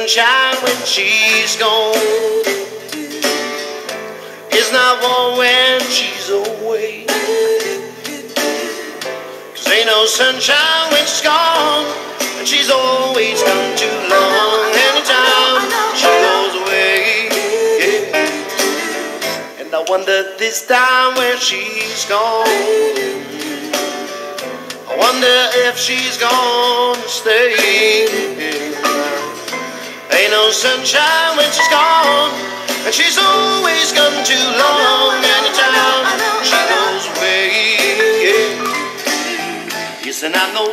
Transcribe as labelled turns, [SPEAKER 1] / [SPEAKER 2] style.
[SPEAKER 1] sunshine when she's gone. It's not warm when she's away. 'Cause ain't no sunshine when she's gone, and she's always gone too long. Anytime she goes away, yeah. And I wonder this time where she's gone. I wonder if she's gonna stay. Ain't no sunshine when she's gone, and she's always gone too long. Anytime she goes away, yeah. Yes, and I know,